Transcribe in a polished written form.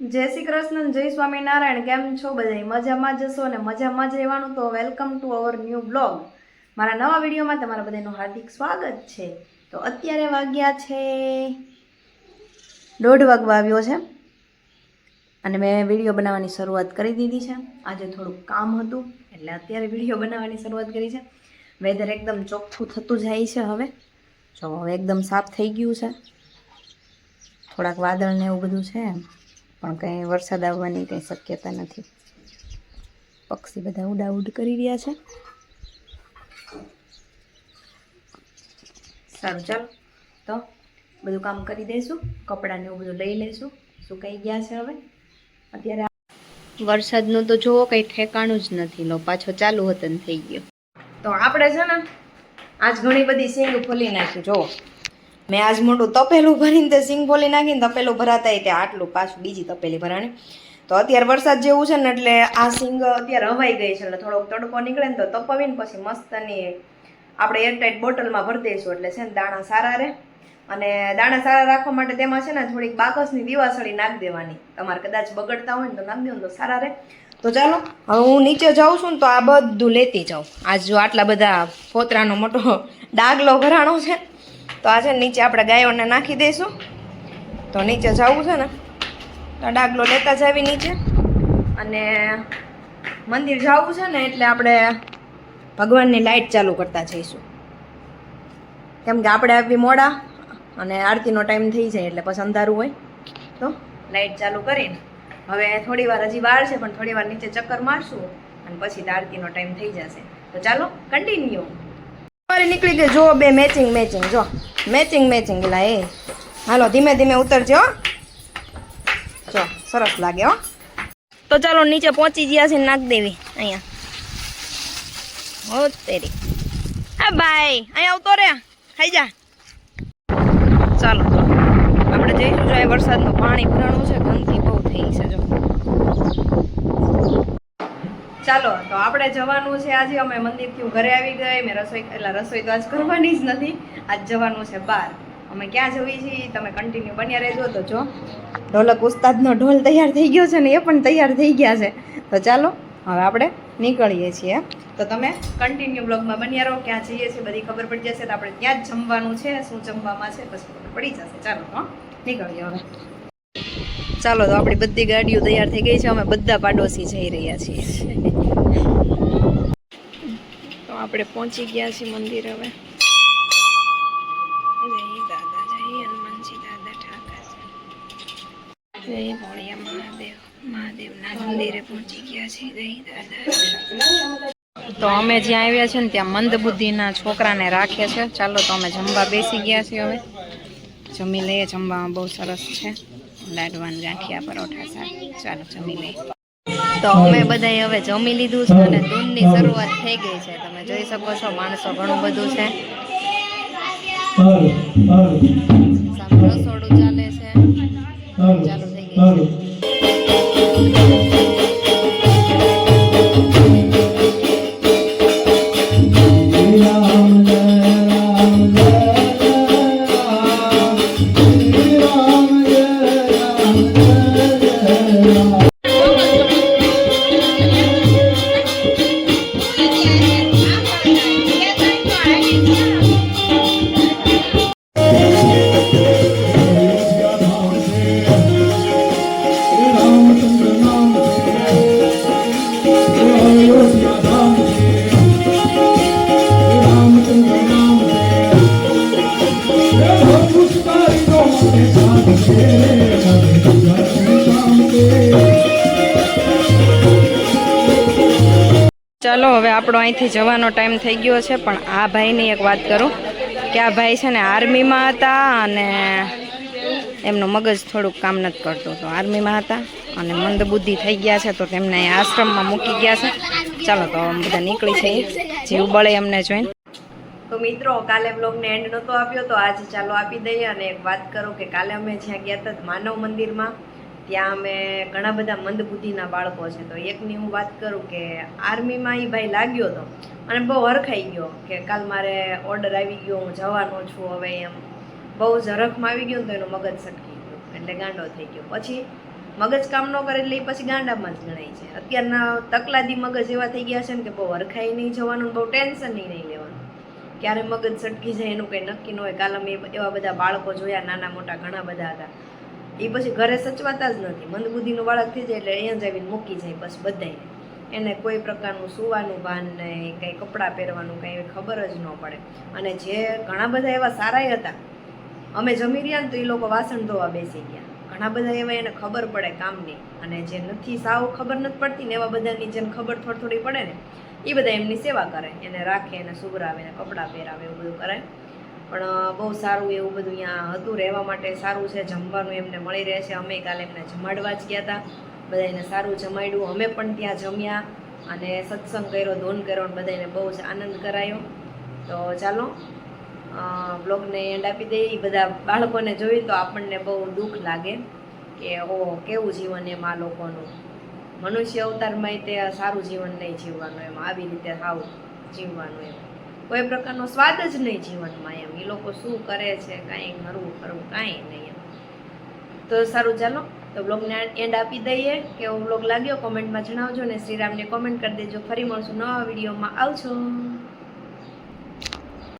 જય શ્રી કૃષ્ણ, જય સ્વામિનારાયણ. કેમ છો બધા? મજામાં જ હશો ને મજામાં જ રહેવાનું. તો welcome to our new blog. મારા નવા વિડીયોમાં તમારા બધાનું હાર્દિક સ્વાગત છે. તો અત્યારે વાગ્યા છે 1:30 વાગવા આવ્યો છે અને મેં વિડીયો બનાવવાની શરૂઆત કરી દીધી છે. આજે થોડુંક કામ હતું એટલે અત્યારે વિડીયો બનાવવાની શરૂઆત કરી છે. વેધર એકદમ ચોખ્ખું થતું જાય છે. હવે જો હવે એકદમ સાફ થઈ ગયું છે. થોડાક વાદળ ને એવું બધું છે પણ કંઈ વરસાદ આવવાની કંઈ શક્યતા નથી. પક્ષી બધા ઉડાઉડ કરી રહ્યા છે. સારું, ચાલો તો બધું કામ કરી દઈશું. કપડાને એવું બધું લઈ લઈશું. સુકાઈ ગયા છે. હવે અત્યારે વરસાદનું તો જુઓ કંઈ ઠેકાણું જ નથી. લો પાછો ચાલુ હતો ને થઈ ગયો. તો આપણે છે ને આજ ઘણી બધી સિંગ ફોલી નાખી. જુઓ મેં આજ મોટું તપેલું ભરીને તે સિંગ ફોલી નાખીને તપેલું ભરાતા તે આટલું પાછું બીજી તપેલી ભરાણી. તો અત્યારે વરસાદ જેવું છે ને એટલે આ સિંગ અત્યારે હવાઈ ગઈ છે એટલે થોડોક તડકો નીકળે ને તો તપાવીને પછી મસ્તની આપણે એરટાઈટ બોટલમાં ભરી દઈશું એટલે છે ને દાણા સારા રહે. અને દાણા સારા રાખવા માટે તેમાં છે ને થોડીક બાકસની દીવાસળી નાખી દેવાની. તમારે કદાચ બગડતા હોય ને તો નાખી દો તો સારા રહે. તો ચાલો હવે હું નીચે જાઉં છું ને તો આ બધું લેતી જાઉં. આજ જો આટલા બધા ફોતરાનો મોટો ડાગલો ભરાણો છે તો આ છે નીચે આપણે ગાયોને નાખી દઈશું. તો નીચે જવું છે ને તો ડાગલો લેતા જાવી નીચે. અને મંદિર જવું છે ને એટલે આપણે ભગવાનની લાઇટ ચાલુ કરતા જઈશું કેમ કે આપણે આવી મોડા અને આરતીનો ટાઈમ થઈ જાય એટલે પછી અંધારું હોય. તો લાઇટ ચાલુ કરીને હવે થોડી વાર હજી વાર છે પણ થોડી વાર નીચે ચક્કર મારશું અને પછી આરતીનો ટાઈમ થઈ જશે. તો ચાલો કન્ટિન્યુ. નીકળી ગઈ જો બે મેચિંગ જો મેચિંગ એલા એ હાલો ધીમે ધીમે ઉતરજો. જો સરસ લાગે હો. તો ચાલો નીચે પહોંચી ગયા છે. નાખ દેવી અહીંયા. હો તેરી હા ભાઈ અહીંયા આવતો રે ખાઈ જા. ચાલો તો આપણે જઈશું. જો વરસાદનું પાણી ભરાણું છે. ગંદકી બહુ થઈ છે. જો ચાલો તો આપણે જવાનું છે આજે. અમે મંદિરથી ઘરે આવી ગઈ. મેં રસોઈ તો આજ કરવાની જ નથી. આજ જવાનું છે બહાર. અમે ક્યાં જવી છીએ તમે કન્ટિન્યુ બન્યા રહેજો. તો જો ઢોલક ઉસ્તાદનો ઢોલ તૈયાર થઈ ગયો છે ને એ પણ તૈયાર થઈ ગયા છે. તો ચાલો હવે આપણે નીકળીએ છીએ. તો તમે કન્ટિન્યુ બ્લોગમાં બન્યા રહો. ક્યાં જઈએ છીએ બધી ખબર પડી જશે. તો આપણે ત્યાં જ જમવાનું છે. શું જમવામાં છે પછી ખબર પડી જશે. ચાલો હા નીકળીએ હવે. ચાલો તો આપણી બધી ગાડીઓ તૈયાર થઈ ગઈ છે. અમે બધા પાડોશી જઈ રહ્યા છીએ. તો આપણે પહોંચી ગયા છીએ મંદિર. હવે જય દાદા, જય હનુમાનજી દાદા ઠાકર, જય ભોળિયા મહાદેવના મંદિરે પહોંચી ગયા છીએ. જય દાદા. તો અમે જ્યાં આવ્યા છે ને ત્યાં મંદબુદ્ધિના છોકરાને રાખે છે. ચાલો તો અમે જમવા બેસી ગયા છીએ. હવે જમી લઈએ. જમવામાં બહુ સરસ છે. લાડવાન ગાંઠિયા પરોઠા શાક. ચાલો જમી લઈએ. તો અમે બધાએ હવે જમી લીધું છે અને ધૂનની શરૂઆત થઈ ગઈ છે. તમે જોઈ શકો છો માણસો ઘણું બધું છે. સામે રસોડું ચાલે છે. ચાલુ થઈ ગઈ છે. ચાલો હવે આપણો અહીંથી જવાનો ટાઈમ થઈ ગયો છે. પણ આ ભાઈની એક વાત કરું કે આ ભાઈ છે ને આર્મીમાં હતા અને એમનું મગજ થોડુંક કામ નથી કરતું. તો આર્મીમાં હતા અને મંદબુદ્ધિ થઈ ગયા છે તો તેમને આશ્રમમાં મૂકી ગયા છે. ચાલો તો બધા નીકળી છે જીવ બળે એમને જોઈને. તો મિત્રો કાલે બ્લોગને એન્ડ નહોતો આપ્યો તો આજે ચાલો આપી દઈએ. અને એક વાત કરું કે કાલે અમે જ્યાં ગયા હતા માનવ મંદિરમાં ત્યાં અમે ઘણા બધા મંદબુદ્ધિના બાળકો છે. તો એકની હું વાત કરું કે આર્મીમાં એ ભાઈ લાગ્યો હતો અને બહુ હરખાઈ ગયો કે કાલ મારે ઓર્ડર આવી ગયો, હું જવાનો છું હવે. એમ બહુ ઝરખમાં આવી ગયો ને તો એનું મગજ સટકી ગયું એટલે ગાંડો થઈ ગયો. પછી મગજ કામ ન કરે એટલે એ પછી ગાંડામાં જ ગણાય છે. અત્યારના તકલાદી મગજ એવા થઈ ગયા છે ને કે બહુ હરખાઈ નહીં જવાનું, બહુ ટેન્શન નહીં લેવાનું. ક્યારે મગજ સટકી જાય એનું કંઈ નક્કી ન હોય. કાલ અમે એવા બધા બાળકો જોયા, નાના મોટા ઘણા બધા હતા, એ પછી ઘરે સચવાતા જ નથી. મંદબુદ્ધિનું બાળક થઈ જાય એટલે અહીંયા જ આવીને મૂકી જાય બસ બધાને. એને કોઈ પ્રકારનું સુવાનું ભાન નહીં, કંઈ કપડાં પહેરવાનું કંઈ ખબર જ ન પડે. અને જે ઘણા બધા એવા સારાય હતા, અમે જમી રહ્યા ને તો એ લોકો વાસણ ધોવા બેસી ગયા. ઘણા બધા એવા એને ખબર પડે કામની, અને જે નથી સાવ ખબર નથી પડતી ને એવા બધાની જેને ખબર થોડી થોડી પડે ને એ બધા એમની સેવા કરે, એને રાખે, એને સુગરાવે, એને કપડાં પહેરાવે, એવું બધું કરે. પણ બહુ સારું એવું બધું અહીંયા હતું, રહેવા માટે સારું છે, જમવાનું એમને મળી રહે છે. અમે કાલે એમને જમાડવા જ ગયા હતા, બધાને સારું જમાડ્યું. અમે પણ ત્યાં જમ્યા અને સત્સંગ કર્યો, ધૂન કર્યો, અને બધાને બહુ જ આનંદ કરાયો. તો ચાલો બ્લોગને એન્ડ આપી દઈએ. બધા બાળકોને જોયું તો આપણને બહુ દુઃખ લાગે કે ઓહ કેવું જીવન એમ આ લોકોનું. મનુષ્ય અવતારમાં તે સારું જીવન નહીં જીવવાનું, એમ આવી રીતે સાવ જીવવાનું, એમ કોઈ પ્રકારનો સ્વાદ જ નહીં જીવનમાં. એમ એ લોકો શું કરે છે, કાંઈ કરવું કાંઈ નહીં એમ. તો સારું ચાલો, તો બ્લોગને એન્ડ આપી દઈએ. કેવો બ્લોગ લાગ્યો કોમેન્ટમાં જણાવજો, ને શ્રીરામને કોમેન્ટ કરી દેજો. ફરી મળશું નવા વિડીયોમાં. આવજો.